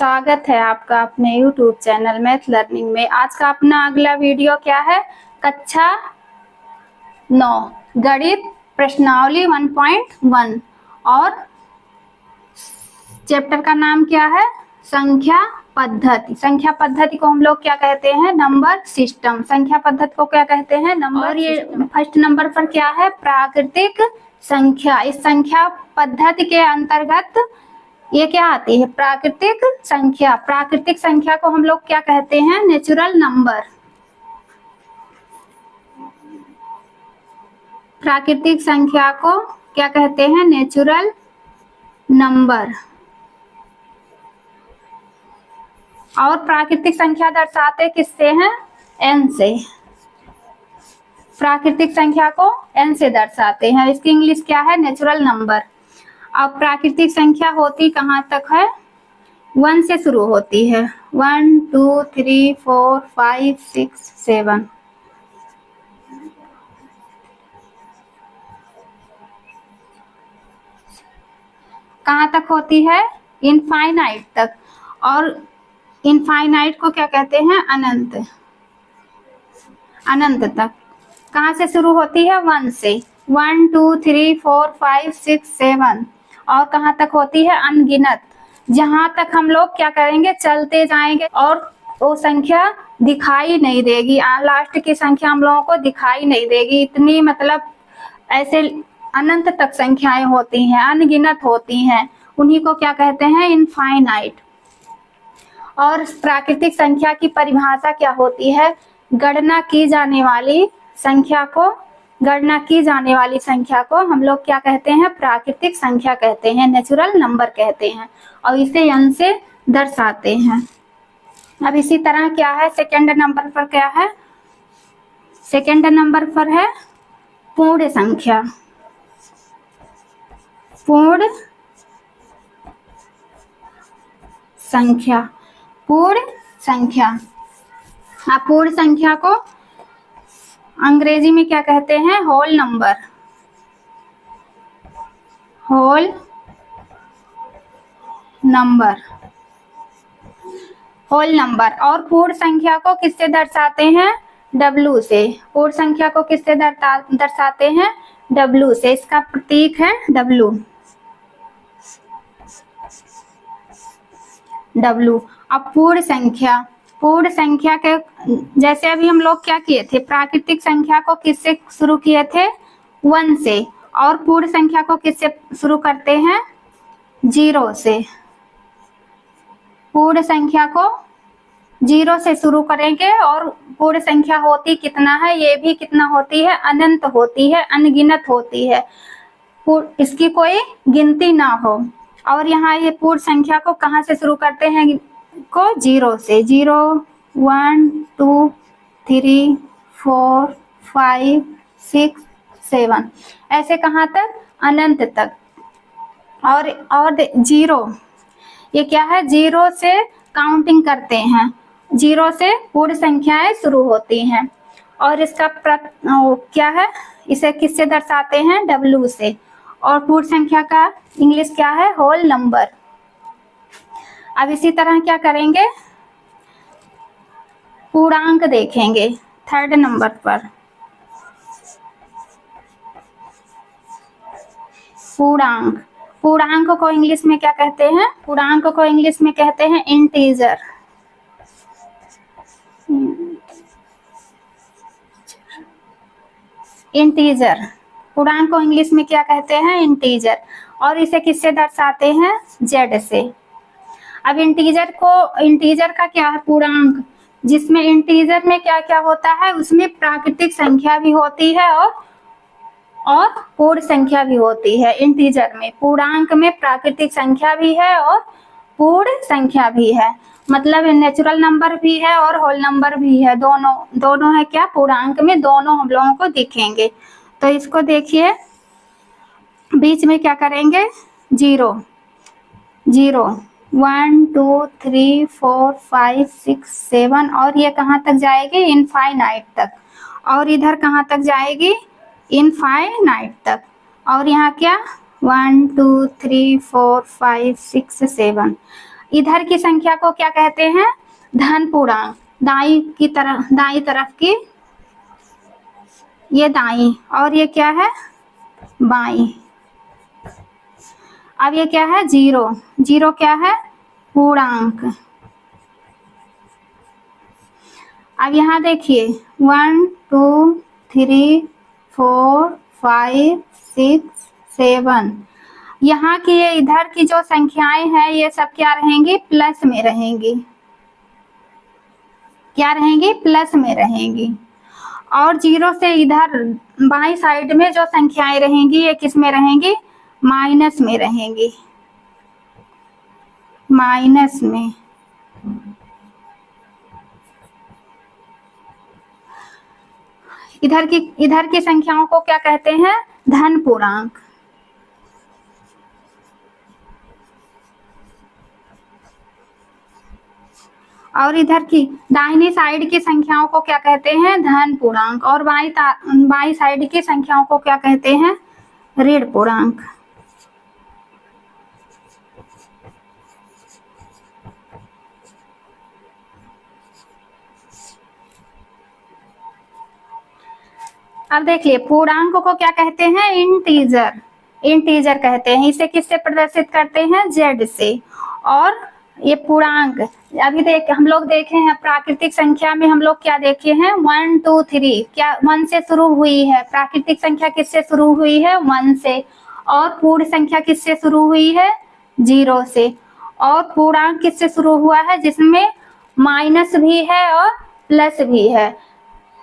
स्वागत है आपका अपने YouTube चैनल मैथ लर्निंग में। आज का अपना अगला वीडियो क्या है? कक्षा 9 गणित प्रश्नावली 1.1 और चैप्टर का नाम क्या है? संख्या पद्धति। संख्या पद्धति को हम लोग क्या कहते हैं? Number system. संख्या पद्धति को क्या कहते हैं? नंबर। और ये फर्स्ट नंबर पर क्या है? प्राकृतिक संख्या। इस संख्या पद्धति के अंतर्गत ये क्या आती है? प्राकृतिक संख्या। प्राकृतिक संख्या को हम लोग क्या कहते हैं? Natural number. प्राकृतिक संख्या को क्या कहते हैं? Natural number. और प्राकृतिक संख्या दर्शाते किससे हैं? n से। प्राकृतिक संख्या को n से दर्शाते हैं। इसकी इंग्लिश क्या है? Natural number. अब प्राकृतिक संख्या होती कहाँ तक है? 1 से शुरू होती है। 1 2 3 4 5 6 7। कहाँ तक होती है? इनफाइनाइट तक। और इनफाइनाइट को क्या कहते हैं? अनंत। अनंत तक। कहाँ से शुरू होती है? 1 से। 1 2 3 4 5 6 7। और कहाँ तक होती है? अनगिनत। जहां तक हम लोग क्या करेंगे? चलते जाएंगे और वो संख्या दिखाई नहीं देगी। लास्ट की संख्या हम लोगों को दिखाई नहीं देगी। इतनी मतलब ऐसे अनंत तक संख्याएं होती हैं, अनगिनत होती हैं। उन्हीं को क्या कहते हैं? इनफाइनाइट। और प्राकृतिक संख्या की परिभाषा क्या होती है? गणना की जाने वाली संख्या को हम लोग क्या कहते हैं? प्राकृतिक संख्या कहते हैं, नेचुरल नंबर कहते हैं। और इसे n से दर्शाते हैं। अब इसी तरह क्या है? सेकंड नंबर पर क्या है? सेकंड नंबर पर है पूर्ण संख्या। पूर्ण संख्या। पूर्ण संख्या। आप पूर्ण संख्या को अंग्रेजी में क्या कहते हैं? Whole number. Whole number. Whole number. और पूर्ण संख्या को किससे दर्शाते हैं? W से। पूर्ण संख्या को किससे दर्शाते हैं? W से। इसका प्रतीक है W। W। अब पूर्ण संख्या। पूर्ण संख्या के जैसे अभी हम लोग क्या किए थे? प्राकृतिक संख्या को किससे शुरू किए थे? 1 से। और पूर्ण संख्या को किससे शुरू करते हैं? 0 से। पूर्ण संख्या को 0 से शुरू करेंगे। और पूर्ण संख्या होती कितना है? ये भी कितना होती है? अनंत होती है, अनगिनत होती है, इसकी कोई गिनती ना हो। और यहाँ ये पूर्ण संख्या को कहाँ से शुरू करते हैं? को 0 से। 0 1 2 3 4 5 6 7 ऐसे कहाँ तक? अनंत तक। और 0 ये क्या है? 0 से काउंटिंग करते हैं। 0 से पूर्ण संख्याएं शुरू होती हैं। और इसका क्या है? इसे किससे दर्शाते हैं? W से। और पूर्ण संख्या का इंग्लिश क्या है? Whole number. अब इसी तरह क्या करेंगे? पूर्णांक देखेंगे थर्ड नंबर पर। पूर्णांक। पूर्णांक को इंग्लिश में क्या कहते हैं? पूर्णांक को इंग्लिश में कहते हैं इंटीजर। इंटीजर। पूर्णांक को इंग्लिश में क्या कहते हैं? इंटीजर। और इसे किससे दर्शाते हैं? Z से। अब इंटीजर का क्या है? पूर्णांक। जिसमें इंटीजर में क्या क्या होता है? उसमें प्राकृतिक संख्या भी होती है और पूर्ण संख्या भी होती है। इंटीजर में, पूर्णांक में प्राकृतिक संख्या भी है और पूर्ण संख्या भी है। मतलब नेचुरल नंबर भी है और होल नंबर भी है। दोनों है क्या? पूर्णांक में दोनों हम लोगों को दिखेंगे। तो इसको देखिए, बीच में क्या करेंगे? 0 0 1 2 3 4 5 6 7। और ये कहाँ तक जाएगी? इनफाइनाइट तक। और इधर कहाँ तक जाएगी? इनफाइनाइट तक। और यहाँ क्या? 1 2 3 4 5 6 7। इधर की संख्या को क्या कहते हैं, धन पूर्णांक। दाई तरफ की, ये दाई, और ये क्या है, बाई। अब ये क्या है, जीरो। जीरो क्या है, पूर्णांक। अब यहाँ देखिए 1 2 3 4 5 6 7, यहाँ की ये इधर की जो संख्याएं हैं ये सब क्या रहेंगी, प्लस में रहेंगी। क्या रहेंगी, प्लस में रहेंगी। और जीरो से इधर बाई साइड में जो संख्याएं रहेंगी ये किस में रहेंगी, माइनस में रहेंगी, माइनस में। इधर की संख्याओं को क्या कहते हैं, धन पूर्णांक। और इधर की दाहिनी साइड की संख्याओं को क्या कहते हैं, धन पूर्णांक। और बाई साइड की संख्याओं को क्या कहते हैं, ऋण पूर्णांक। अब देखिए पूर्णांक को क्या कहते हैं, इंटीजर। इंटीजर कहते हैं। इसे किससे प्रदर्शित करते हैं, जेड से। और ये पूर्णांक अभी हम लोग देखे हैं प्राकृतिक संख्या में, हम लोग क्या देखे हैं, 1 2 3, क्या 1 से शुरू हुई है। प्राकृतिक संख्या किससे शुरू हुई है, 1 से। और पूर्ण संख्या किससे शुरू हुई है, 0 से। और पूर्णांक किससे शुरू हुआ है, जिसमें माइनस भी है और प्लस भी है,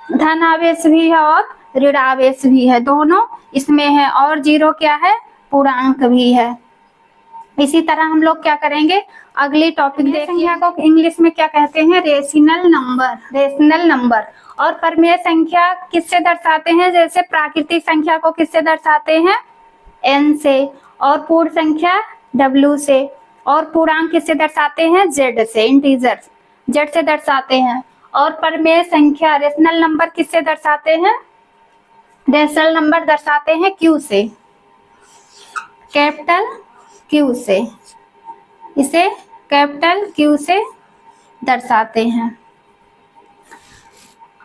धन आवेश भी है और ऋण आवेश भी है, दोनों इसमें है। और 0 क्या है, पूर्णांक भी है। इसी तरह हम लोग क्या करेंगे, अगली टॉपिक देखिए। संख्या को इंग्लिश में क्या कहते हैं, रेशनल नंबर। Rational number. और परमेय संख्या किससे दर्शाते हैं, जैसे प्राकृतिक संख्या को किससे दर्शाते हैं, n से। और पूर्ण संख्या w से। और पूर्णांक किससे दर्शाते हैं, z से, इंटीजर z से दर्शाते हैं। और परमेय संख्या रेशनल नंबर किससे दर्शाते हैं, रेशनल नंबर दर्शाते हैं q से, कैपिटल Q से। इसे कैपिटल Q से दर्शाते हैं।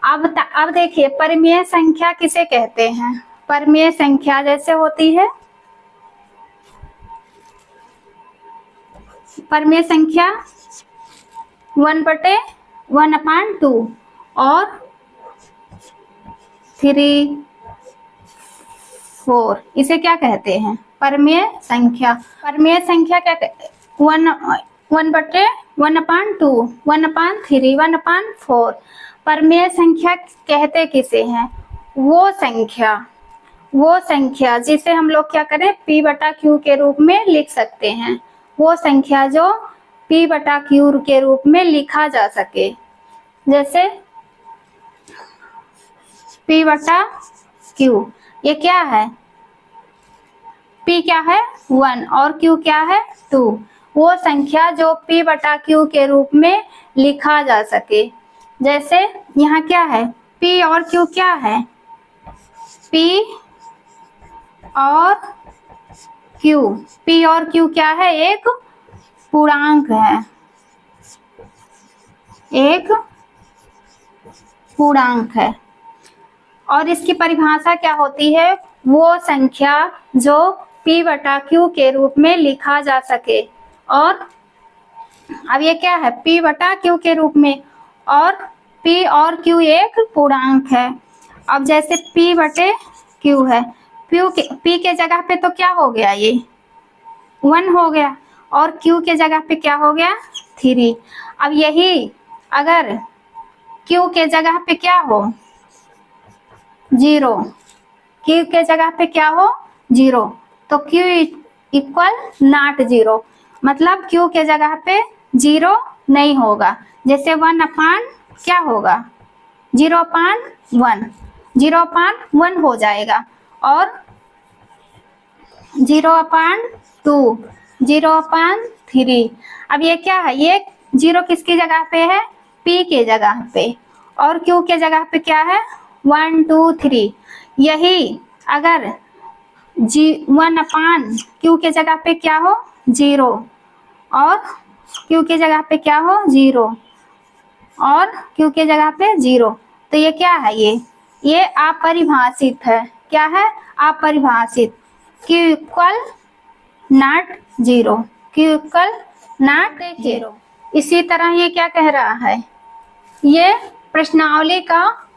अब देखिए परमेय संख्या किसे कहते हैं। परमेय संख्या जैसे होती है, परमेय संख्या 1/1/2 और 3 4, इसे क्या कहते हैं, परमेय संख्या। परमेय संख्या क्या 1/1/2 1/3 1/4। परमेय संख्या कहते किसे हैं, वो संख्या जिसे हम लोग क्या करें, p/q के रूप में लिख सकते हैं। वो संख्या जो p/q के रूप में लिखा जा सके। जैसे p/q, ये क्या है, p क्या है 1 और q क्या है 2। वो संख्या जो p/q के रूप में लिखा जा सके। जैसे यहाँ क्या है, p और q क्या है, p और q क्या है, एक पूर्णांक है, एक पूर्णांक है। और इसकी परिभाषा क्या होती है, वो संख्या जो p/q के रूप में लिखा जा सके। और अब ये क्या है, p/q के रूप में, और p और q एक पूर्णांक है। अब जैसे p/q है, p के जगह पे तो क्या हो गया, ये 1 हो गया, और q के जगह पे क्या हो गया 3। अब यही अगर q के जगह पे क्या हो 0, q के जगह पे क्या हो 0, तो q इक्वल नॉट 0, मतलब q के जगह पे 0 नहीं होगा। जैसे 1/, क्या होगा 0/1, 0/1 हो जाएगा। और 0/2, 0/3। अब ये क्या है, ये 0 किसकी जगह पे है, p के जगह पे, और q के जगह पे क्या है 1 2 3। यही अगर 1/q के जगह पे क्या हो 0, और Q की जगह पे क्या हो 0 और Q की जगह पे 0। तो ये क्या है, ये अपरिभाषित है। क्या है, अपरिभाषित। Q equal not 0, Q equal not 0। इसी तरह ये क्या कह रहा है, ये प्रश्नावली का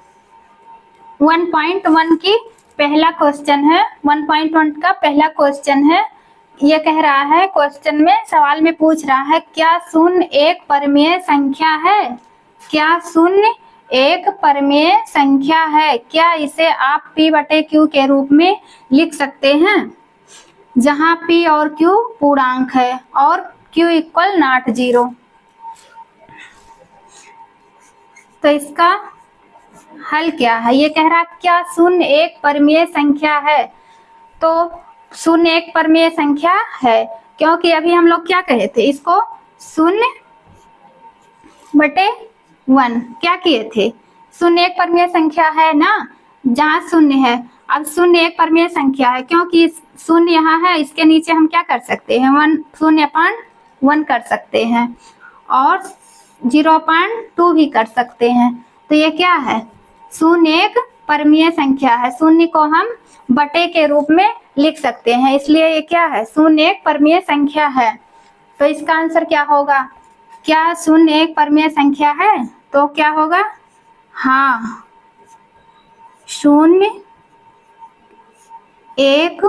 1.1 की पहला क्वेश्चन है, 1.1 का पहला क्वेश्चन है। ये कह रहा है, क्वेश्चन में सवाल में पूछ रहा है, क्या शून्य एक परिमेय संख्या है? क्या शून्य एक परिमेय संख्या है? क्या इसे आप P बटे Q के रूप में लिख सकते हैं, जहां P और Q पूर्णांक है और Q इक्वल नॉट 0। तो इसका हल क्या है, ये कह रहा है क्या शून्य एक परिमेय संख्या है? तो शून्य एक परिमेय संख्या है, क्योंकि अभी हम लोग क्या कहे थे, इसको 0/1 क्या किए थे, शून्य एक परिमेय संख्या है ना, जहाँ शून्य है। अब शून्य एक परिमेय संख्या है, क्योंकि शून्य यहाँ है, इसके नीचे हम क्या कर सकते हैं, 0/1 कर सकते हैं और 0.2 भी कर सकते हैं। तो ये क्या है, शून्य एक परिमेय संख्या है, शून्य को हम बटे के रूप में लिख सकते हैं, इसलिए ये क्या है, शून्य एक परिमेय संख्या है। तो इसका आंसर क्या होगा, क्या शून्य एक परिमेय संख्या है? तो क्या होगा, हाँ, शून्य एक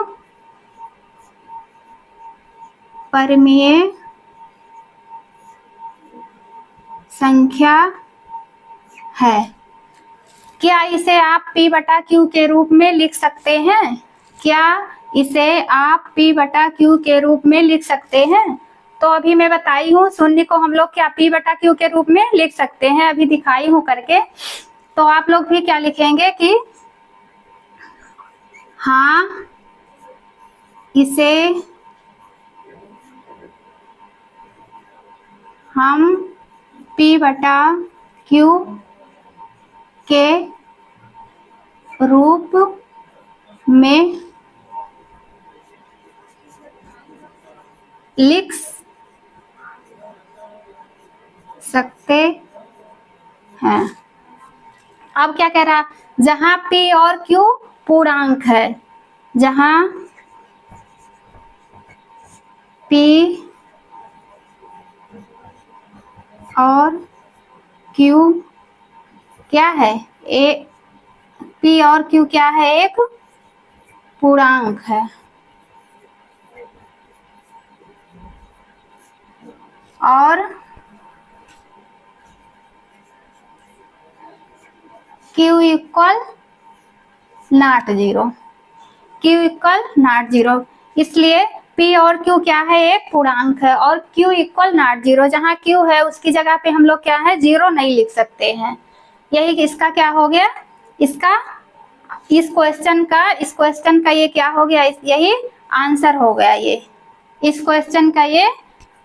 परिमेय संख्या है। क्या इसे आप P बटा Q के रूप में लिख सकते हैं? क्या इसे आप P बटा Q के रूप में लिख सकते हैं? तो अभी मैं बताई हूँ, शून्य को हम लोग क्या P बटा Q के रूप में लिख सकते हैं, अभी दिखाई हूँ करके। तो आप लोग भी क्या लिखेंगे कि हाँ, इसे हम P बटा Q के रूप में लिख सकते हैं। अब क्या कह रहा, जहां P और Q पूर्णांक है, जहां P और Q क्या है, P और Q क्या है, एक पूर्णांक है और Q equal not 0, Q equal not 0। इसलिए P और Q क्या है, एक पूर्णांक है और Q इक्वल नॉट 0। जहाँ Q है उसकी जगह पे हम लोग क्या है, 0 नहीं लिख सकते हैं। यही इसका क्या हो गया, इसका इस क्वेश्चन का ये क्या हो गया, यही आंसर हो गया, ये इस क्वेश्चन का ये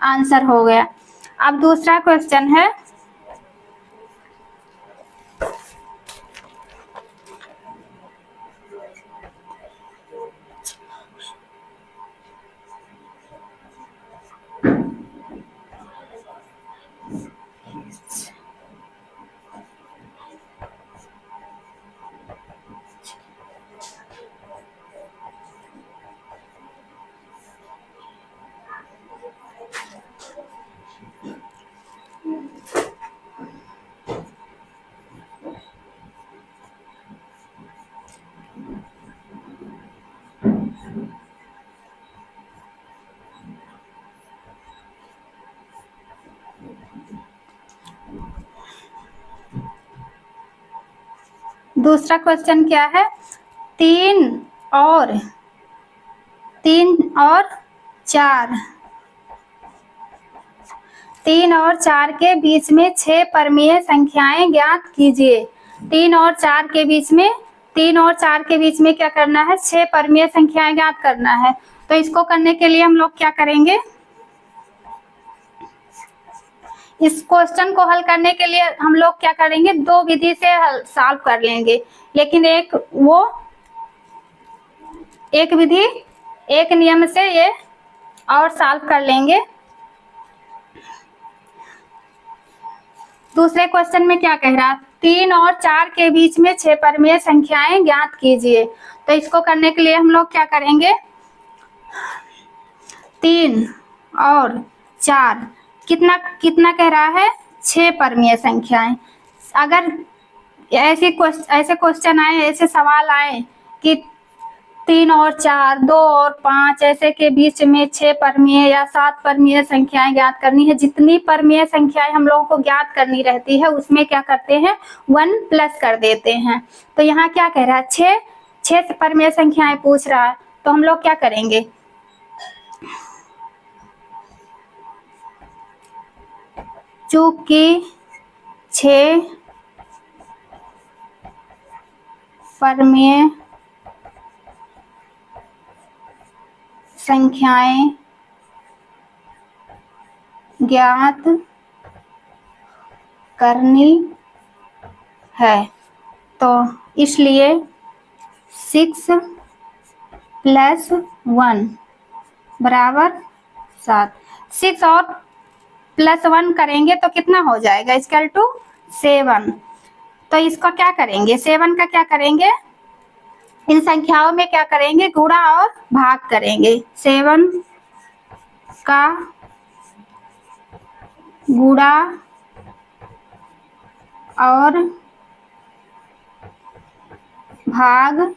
आंसर हो गया। अब दूसरा क्वेश्चन है, दूसरा क्वेश्चन क्या है, 3 और 4 के बीच में 6 परिमेय संख्याएं ज्ञात कीजिए। 3 और 4 के बीच में क्या करना है, 6 परिमेय संख्याएं ज्ञात करना है। तो इसको करने के लिए हम लोग क्या करेंगे, इस क्वेश्चन को हल करने के लिए हम लोग क्या करेंगे, 2 विधि से सॉल्व कर लेंगे, लेकिन एक विधि एक नियम से ये और सॉल्व कर लेंगे। दूसरे क्वेश्चन में क्या कह रहा, 3 और 4 के बीच में 6 परमेय संख्याएं ज्ञात कीजिए। तो इसको करने के लिए हम लोग क्या करेंगे, 3 और 4 कितना कितना कह रहा है, 6 परमेय संख्याएं। अगर ऐसे क्वेश्चन आए, ऐसे सवाल आए कि 3 और 4, 2 और 5 ऐसे के बीच में 6 परमेय या 7 परमेय संख्याएं ज्ञात करनी है, जितनी परमेय संख्याएं हम लोगों को ज्ञात करनी रहती है उसमें क्या करते हैं, 1 प्लस कर देते हैं। तो यहाँ क्या कह रहा है, 6 परमेय संख्याएं पूछ रहा है, तो हम लोग क्या करेंगे, चूंकि 6 परमेय संख्याएं ज्ञात करनी है, तो इसलिए 6 + 1 बराबर 7। 6 और +1 करेंगे तो कितना हो जाएगा, = 7। तो इसको क्या करेंगे, 7 का क्या करेंगे, इन संख्याओं में क्या करेंगे, गुणा और भाग करेंगे। 7 का गुणा और भाग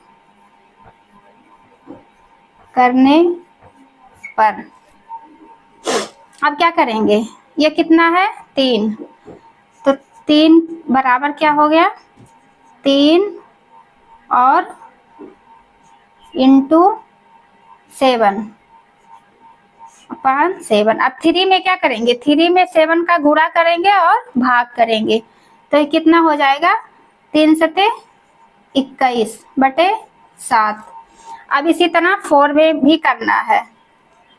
करने पर अब क्या करेंगे, ये कितना है, 3, तो 3 बराबर क्या हो गया, 3 और × 7/7। अब 3 में क्या करेंगे, 3 में 7 का गुणा करेंगे और भाग करेंगे, तो ये कितना हो जाएगा, 3 × 21/7। अब इसी तरह 4 में भी करना है,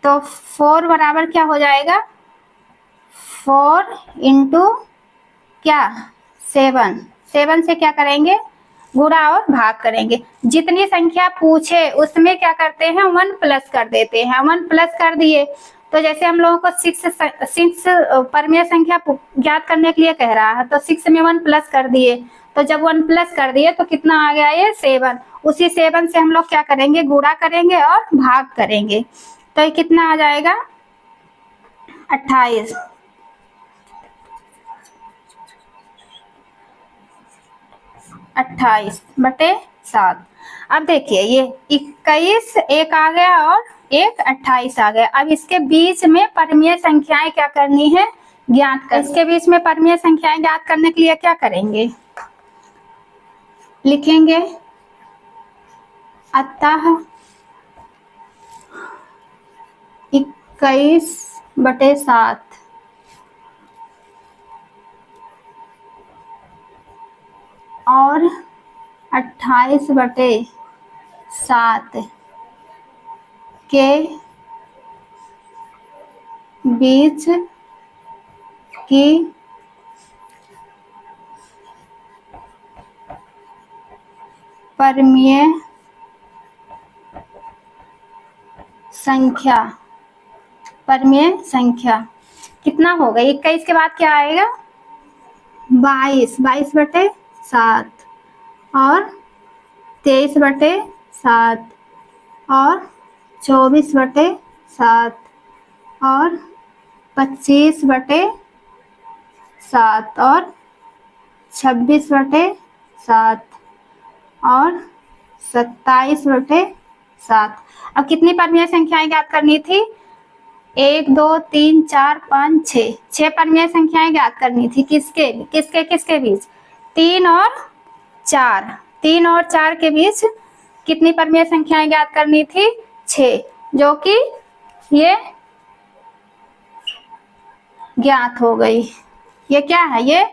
तो 4 बराबर क्या हो जाएगा, 4 × क्या, 7 से क्या करेंगे, गुणा और भाग करेंगे। जितनी संख्या पूछे उसमें क्या करते हैं, 1 प्लस कर देते हैं। 1 प्लस कर दिए तो जैसे हम लोगों को 6 परमेय संख्या ज्ञात करने के लिए कह रहा है, तो 6 में 1 प्लस कर दिए, तो जब 1 प्लस कर दिए तो कितना आ गया, ये 7। उसी 7 से हम लोग क्या करेंगे, गुणा करेंगे और भाग करेंगे, तो ये कितना आ जाएगा, 28। 28/7। अब देखिए ये 21 एक आ गया और एक 28 आ गया। अब इसके बीच में परमेय संख्याएं क्या करनी है, ज्ञात कर। इसके बीच में परमेय संख्याएं ज्ञात करने के लिए क्या करेंगे, लिखेंगे अतः 21/7 और 28/7 के बीच की परमेय संख्या कितना होगा, 21 के बाद क्या आएगा, 22/7 और 23/7 और 24/7 और 25/7 और 26/7 और 27/7। अब कितनी परमेय संख्याएं ज्ञात करनी थी, 1 2 3 4 5 6 परमेय संख्याएं ज्ञात करनी थी। किसके बीच, 3 और 4 के बीच कितनी परमेय संख्याएं ज्ञात करनी थी, 6, जो कि ये ज्ञात हो गई। ये क्या है, ये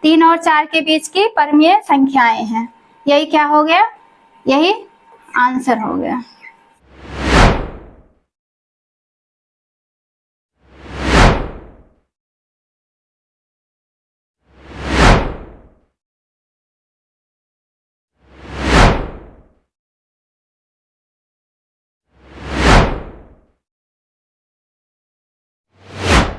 3 और 4 के बीच की परमेय संख्याएं हैं। यही क्या हो गया, यही आंसर हो गया।